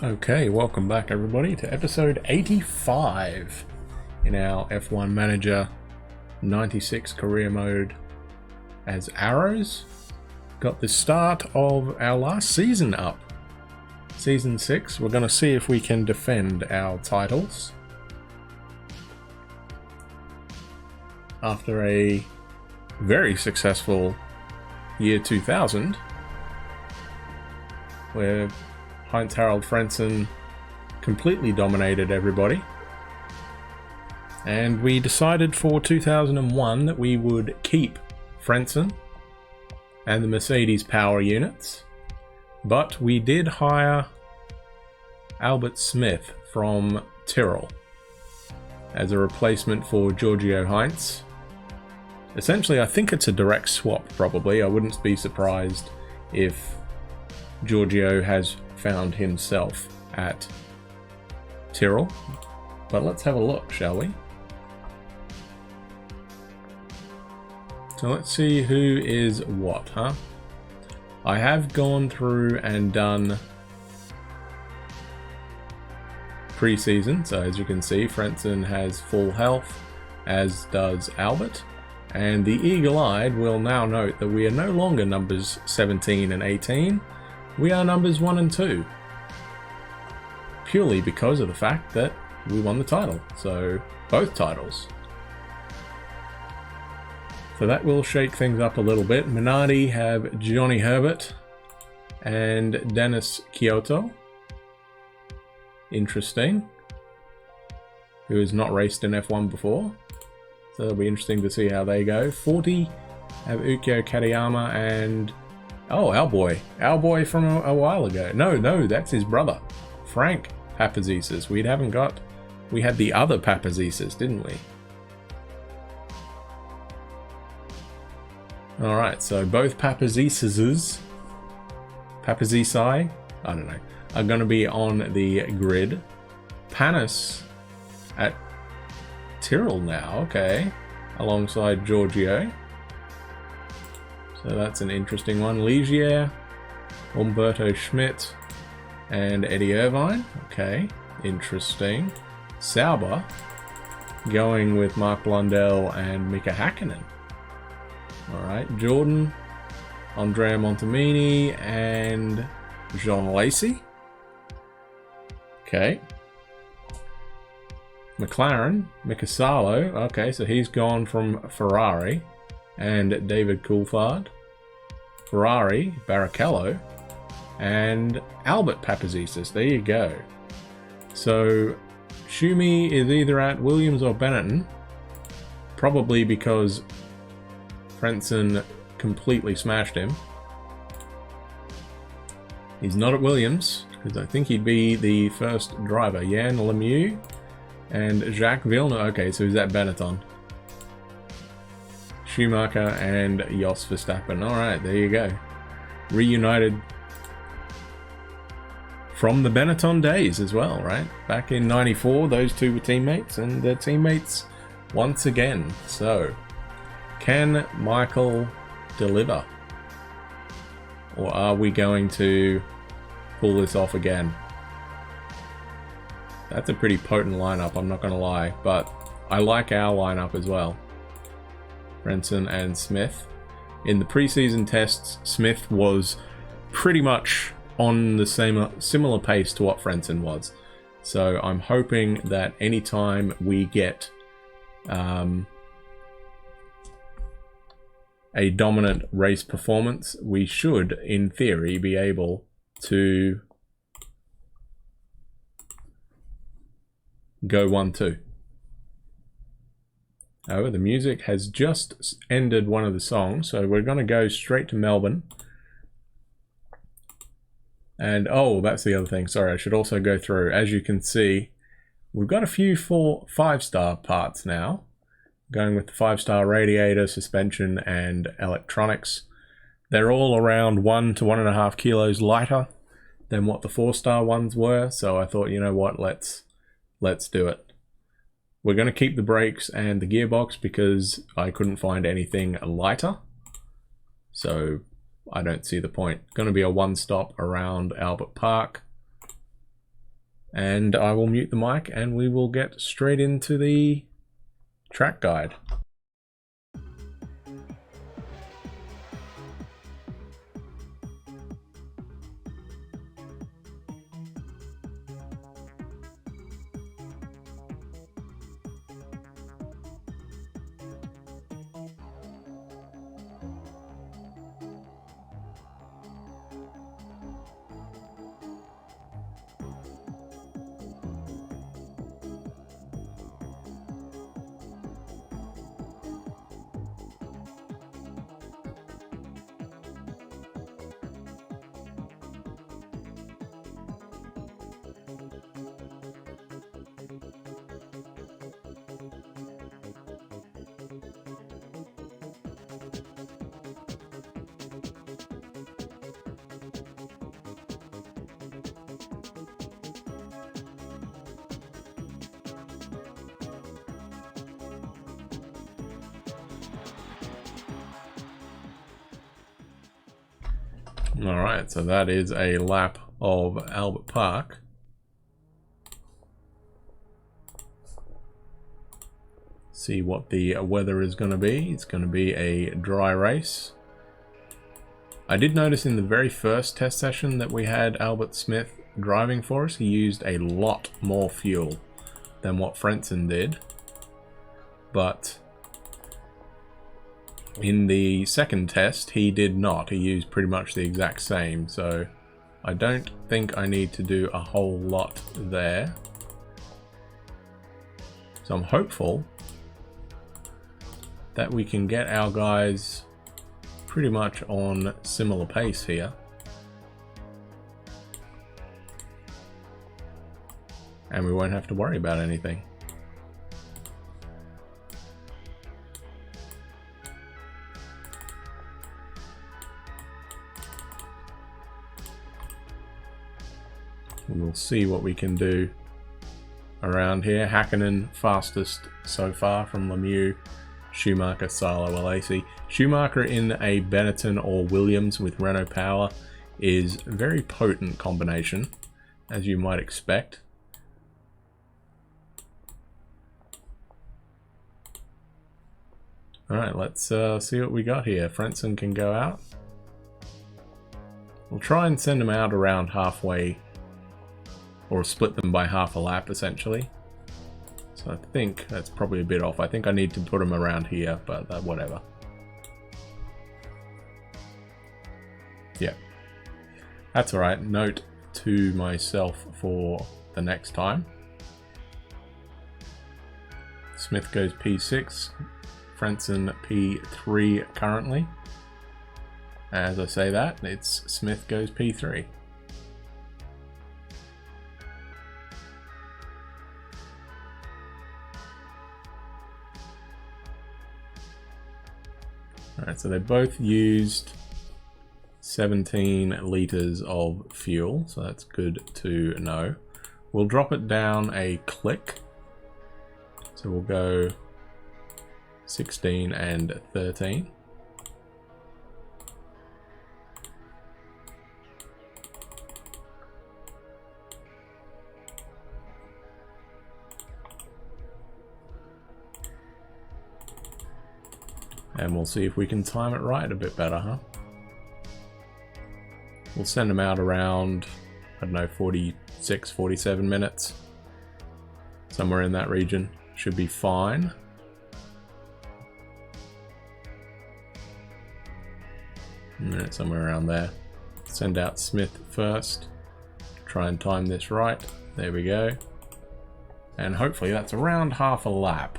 Okay, welcome back everybody to episode 85 in our F1 Manager 96 career mode as Arrows. Got the start of our last season up. Season 6, we're going to see if we can defend our titles. After a very successful year 2000, where Heinz-Harald Frentzen completely dominated everybody. And we decided for 2001 that we would keep Frentzen and the Mercedes power units, but we did hire Albert Smith from Tyrrell as a replacement for Giorgio Heinz. Essentially, I think it's a direct swap, probably. I wouldn't be surprised if Giorgio has found himself at Tyrrell. But let's have a look, shall we? So let's see who is what, huh? I have gone through and done pre-season, so as you can see, Frentzen has full health, as does Albert. And the eagle-eyed will now note that we are no longer numbers 17 and 18. We are numbers 1 and 2. Purely because of the fact that we won the title. So, both titles. So that will shake things up a little bit. Minardi have Johnny Herbert and Dennis Kyoto. Interesting. Who has not raced in F1 before. So it'll be interesting to see how they go. 40 have Ukyo Katayama and... oh, our boy from a while ago. No, that's his brother, Frank Papazisis. We had the other Papazisis, didn't we? All right, so both Papazisi, I don't know, are going to be on the grid. Panis at Tyrrell now, okay, alongside Giorgio. So that's an interesting one. Ligier, Umberto Schmidt, and Eddie Irvine. Okay, interesting. Sauber going with Mark Blundell and Mika Hakkinen. Alright, Jordan, Andrea Montemini, and Jean Lacey. Okay. McLaren, Mika Salo. Okay, so he's gone from Ferrari. And David Coulthard, Ferrari, Barrichello, and Albert Papazisis. There you go. So Schumi is either at Williams or Benetton, probably because Frentzen completely smashed him. He's not at Williams, because I think he'd be the first driver. Yann Lemieux and Jacques Villeneuve. Okay, so he's at Benetton. Schumacher and Jos Verstappen. Alright, there you go. Reunited from the Benetton days as well, right? Back in 94, those two were teammates, and they're teammates once again. So, can Michael deliver? Or are we going to pull this off again? That's a pretty potent lineup, I'm not going to lie, but I like our lineup as well. Frentzen and Smith. In the preseason tests, Smith was pretty much on the similar pace to what Frentzen was. So I'm hoping that anytime we get a dominant race performance, we should, in theory, be able to go 1-2. Oh, the music has just ended one of the songs, so we're going to go straight to Melbourne. And, oh, that's the other thing. Sorry, I should also go through. As you can see, we've got a few 5-star parts now. Going with the 5-star radiator, suspension, and electronics. They're all around 1 to 1.5 kilos lighter than what the 4-star ones were. So I thought, you know what, let's do it. We're going to keep the brakes and the gearbox because I couldn't find anything lighter. So I don't see the point. Going to be a one-stop around Albert Park. And I will mute the mic and we will get straight into the track guide. Alright, so that is a lap of Albert Park. See what the weather is going to be. It's going to be a dry race. I did notice in the very first test session that we had Albert Smith driving for us, he used a lot more fuel than what Frentzen did. But in the second test, he did not. He used pretty much the exact same, so I don't think I need to do a whole lot there. So I'm hopeful that we can get our guys pretty much on similar pace here. And we won't have to worry about anything. We'll see what we can do around here. Hakkinen fastest so far from Lemieux, Schumacher, Salo, Alesi. Schumacher in a Benetton or Williams with Renault power is a very potent combination, as you might expect. Alright, let's see what we got here. Frentzen can go out. We'll try and send him out around halfway, or split them by half a lap essentially. So I think that's probably a bit off. I think I need to put them around here, but whatever. Yeah, that's alright. Note to myself for the next time. Smith goes P6, Frentzen P3 currently. As I say that, it's Smith goes P3. Alright, so they both used 17 litres of fuel, so that's good to know. We'll drop it down a click. So we'll go 16 and 13. And we'll see if we can time it right a bit better, huh? We'll send them out around, I don't know, 46, 47 minutes. Somewhere in that region. Should be fine. A minute, somewhere around there. Send out Smith first. Try and time this right. There we go. And hopefully that's around half a lap.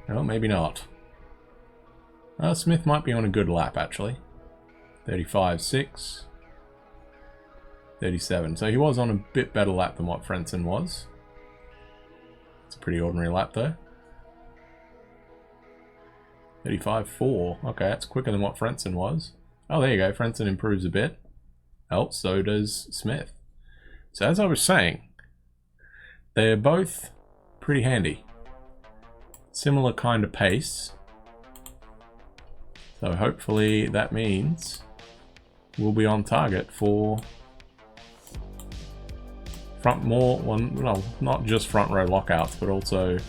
Well, maybe not. Smith might be on a good lap, actually. 35.6. 37. So he was on a bit better lap than what Frentzen was. It's a pretty ordinary lap, though. 35.4. Okay, that's quicker than what Frentzen was. Oh, there you go. Frentzen improves a bit. Oh, so does Smith. So as I was saying, they're both pretty handy. Similar kind of pace. So hopefully that means we'll be on target for well, not just front row lockouts, but also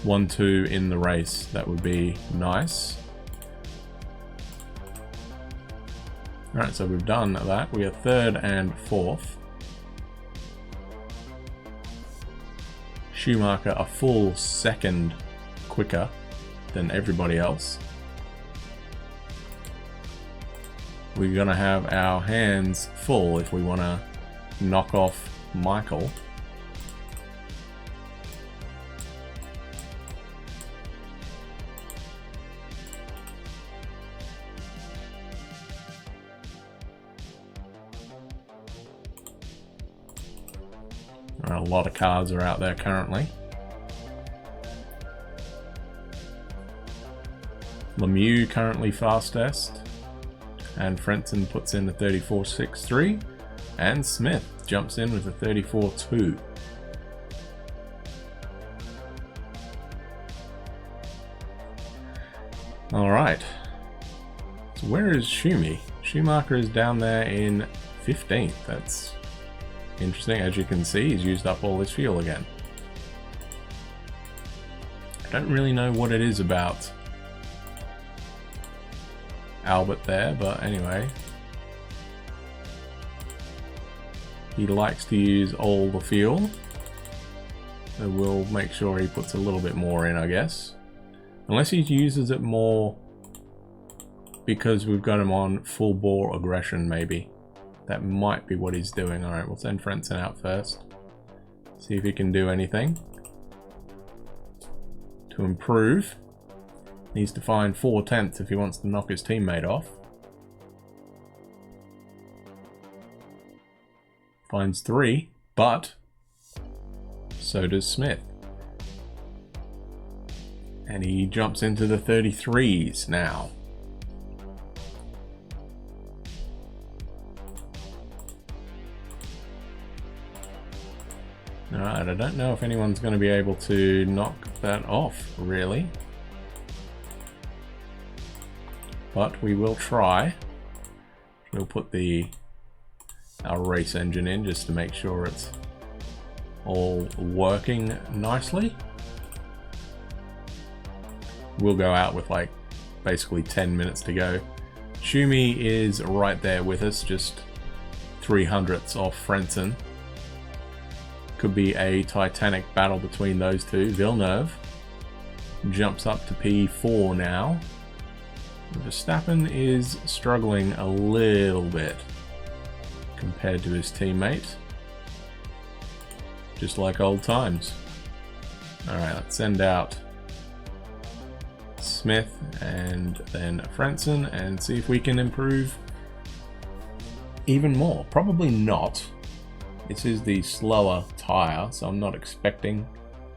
one, two in the race. That would be nice. Alright, so we've done that. We are third and fourth. Schumacher a full second quicker than everybody else. We're gonna have our hands full if we want to knock off Michael. A lot of cars are out there currently. Lemieux currently fastest, and Frentzen puts in the 34.63, and Smith jumps in with a 34.2. All right. So where is Schumi? Schumacher is down there in 15th. That's interesting. As you can see, he's used up all his fuel again. I don't really know what it is about Albert there, but anyway. He likes to use all the fuel. So we'll make sure he puts a little bit more in, I guess. Unless he uses it more because we've got him on full bore aggression, maybe. That might be what he's doing. Alright, we'll send Frentzen out first. See if he can do anything to improve. Needs to find 4/10 if he wants to knock his teammate off. Finds 3, but so does Smith. And he jumps into the 33s now. Alright, I don't know if anyone's going to be able to knock that off, really. But we will try. We'll put our race engine in just to make sure it's all working nicely. We'll go out with like basically 10 minutes to go. Schumi is right there with us, just 300ths off Frentzen. Could be a titanic battle between those two. Villeneuve jumps up to P4 now. Verstappen is struggling a little bit compared to his teammate. Just like old times. Alright, let's send out Smith and then Frentzen and see if we can improve even more. Probably not. This is the slower tyre, so I'm not expecting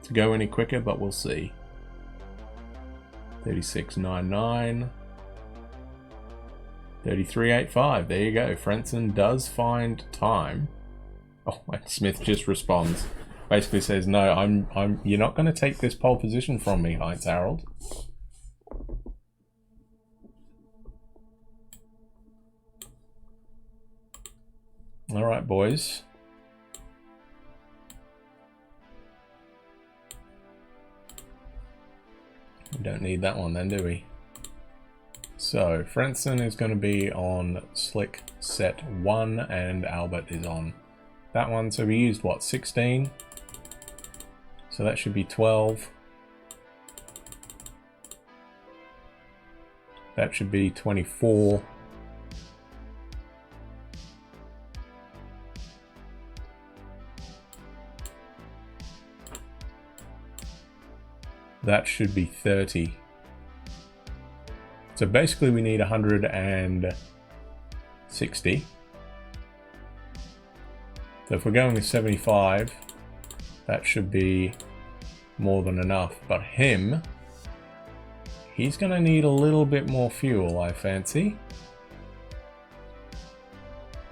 to go any quicker, but we'll see. 36.99. 33.85. There you go. Frentzen does find time. Oh, and Smith just responds. Basically says, "No, you're not going to take this pole position from me, Heinz Harold." All right, boys. We don't need that one then, do we? So, Frentzen is going to be on slick set 1 and Albert is on that one. So we used, what, 16? So that should be 12. That should be 24. That should be 30. So basically we need 160. So if we're going with 75, that should be more than enough. But he's going to need a little bit more fuel, I fancy.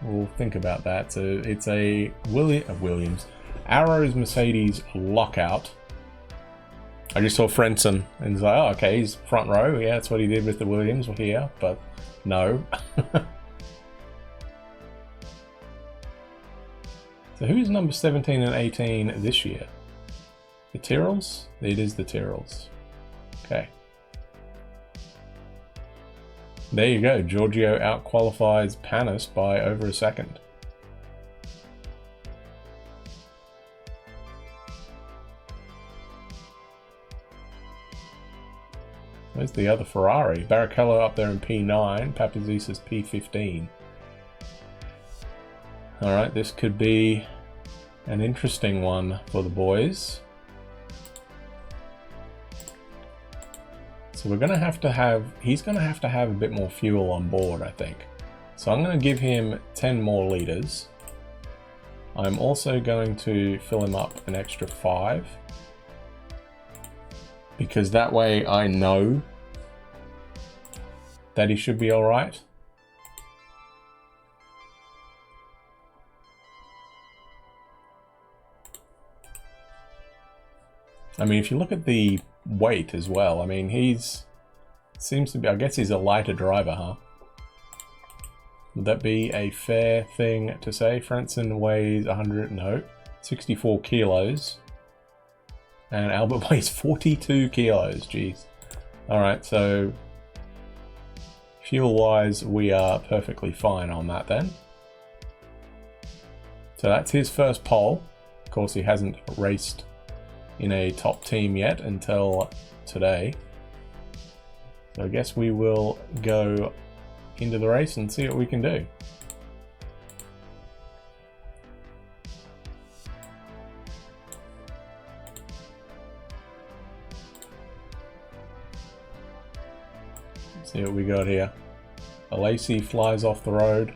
We'll think about that. So it's a Williams Arrow's Mercedes lockout. I just saw Frentzen and was like, oh, okay, he's front row. Yeah, that's what he did with the Williams here, but no. So who's number 17 and 18 this year? The Tyrrells? It is the Tyrrells. Okay. There you go. Giorgio outqualifies Panis by over a second. Where's the other Ferrari? Barrichello up there in P9, Papazisis P15. Alright, this could be an interesting one for the boys. So we're going to have, he's going to have a bit more fuel on board, I think. So I'm going to give him 10 more litres. I'm also going to fill him up an extra 5. Because that way I know that he should be alright. I mean, if you look at the weight as well, I mean, seems to be, I guess he's a lighter driver, huh? Would that be a fair thing to say? Frentzen weighs 64 kilos. And Albert weighs 42 kilos, jeez. Alright, so fuel-wise, we are perfectly fine on that then. So that's his first pole. Of course, he hasn't raced in a top team yet until today. So I guess we will go into the race and see what we can do. Let's see what we got here. Alesi flies off the road.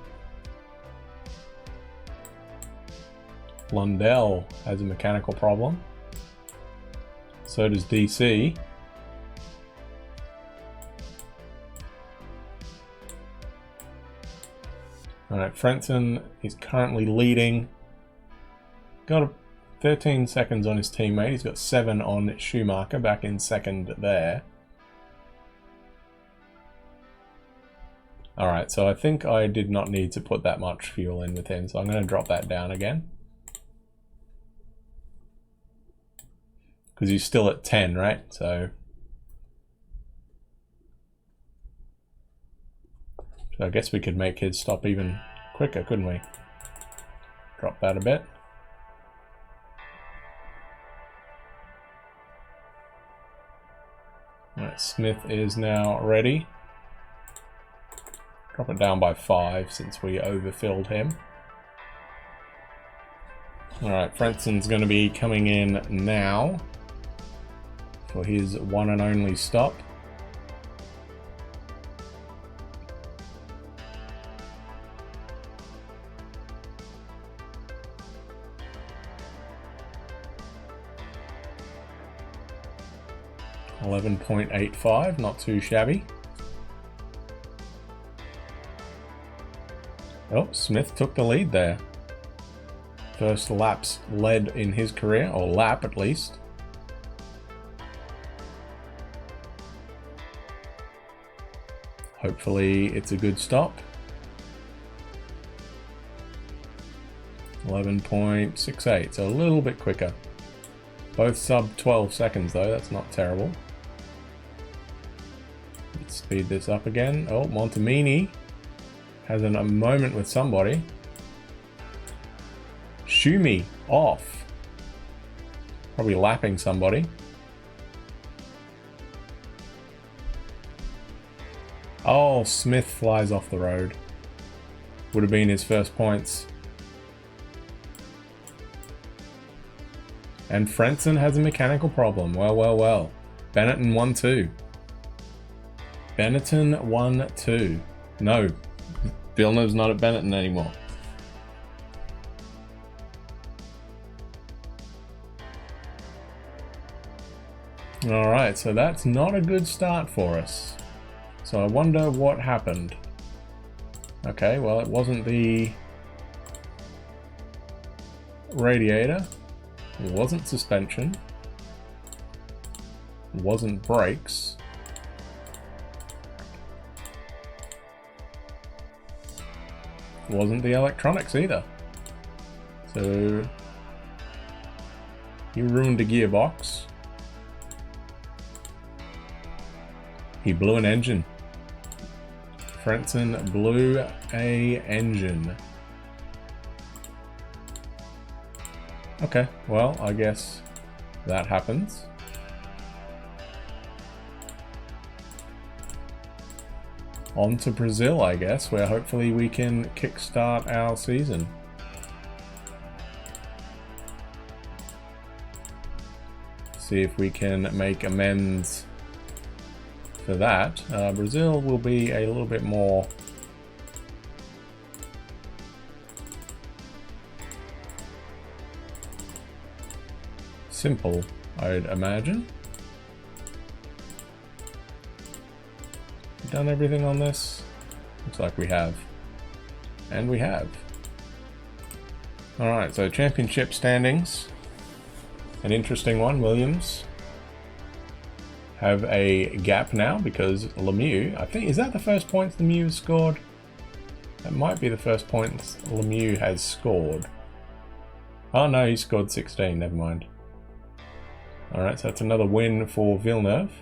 Lundell has a mechanical problem. So does DC. Alright, Frentzen is currently leading. Got 13 seconds on his teammate. He's got 7 on Schumacher, back in second there. Alright, so I think I did not need to put that much fuel in with him, so I'm going to drop that down again. Because he's still at 10, right? So I guess we could make his stop even quicker, couldn't we? Drop that a bit. Alright, Smith is now ready. Drop it down by 5 since we overfilled him. Alright, Frentzen's going to be coming in now for his one and only stop. .85, not too shabby. Oh, Smith took the lead there. First laps led in his career, or lap at least. Hopefully it's a good stop. 11.68, so a little bit quicker. Both sub 12 seconds though, that's not terrible. Let's speed this up again. Oh, Montemini has a moment with somebody. Schumi off. Probably lapping somebody. Oh, Smith flies off the road. Would have been his first points. And Frentzen has a mechanical problem. Well, well, well. Benetton 1-2. Benetton 1-2. No, Villeneuve's not at Benetton anymore. Alright, so that's not a good start for us. So I wonder what happened. Okay, well, it wasn't the radiator. It wasn't suspension. wasn't brakes. Wasn't the electronics either. So he ruined a gearbox. He blew an engine. Frentzen blew a engine. Okay, well, I guess that happens. On to Brazil, I guess, where hopefully we can kickstart our season. See if we can make amends for that. Brazil will be a little bit more simple, I'd imagine. Done everything on this? Looks like we have. And we have. Alright, so championship standings. An interesting one. Williams have a gap now because Lemieux, I think, is that the first points Lemieux has scored? That might be the first points Lemieux has scored. Oh no, he scored 16, never mind. Alright, so that's another win for Villeneuve.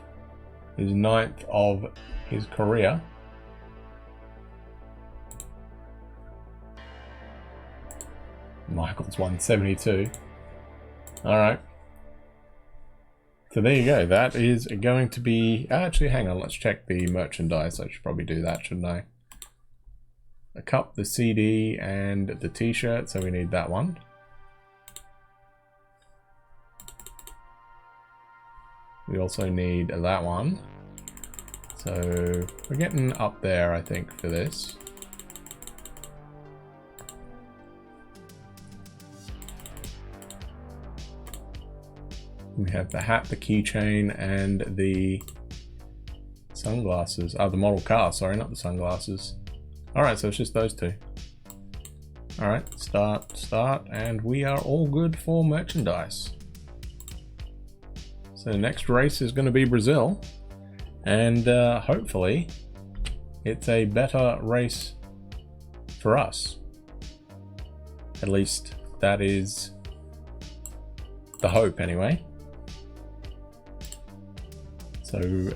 His 9th of his career. Michael's 172. Alright. So there you go. That is going to be... Actually, hang on. Let's check the merchandise. I should probably do that, shouldn't I? The cup, the CD, and the t-shirt. So we need that one. We also need that one. So we're getting up there, I think, for this. We have the hat, the keychain, and the sunglasses. Oh, the model car, sorry, not the sunglasses. Alright, so it's just those two. Alright, start, and we are all good for merchandise. So the next race is going to be Brazil. And hopefully it's a better race for us. At least that is the hope anyway. So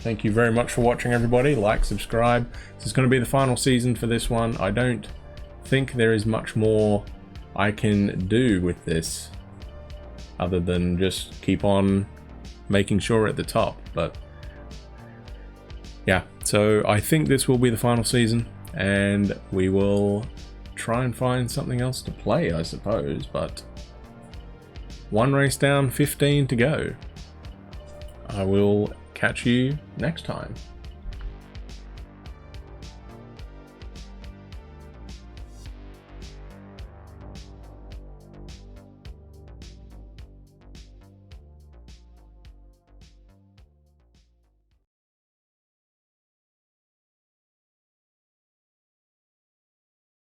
thank you very much for watching, everybody. Like, subscribe. This is going to be the final season for this one. I don't think there is much more I can do with this other than just keep on making sure we're at the top. But yeah, so I think this will be the final season, and we will try and find something else to play, I suppose, but one race down, 15 to go. I will catch you next time.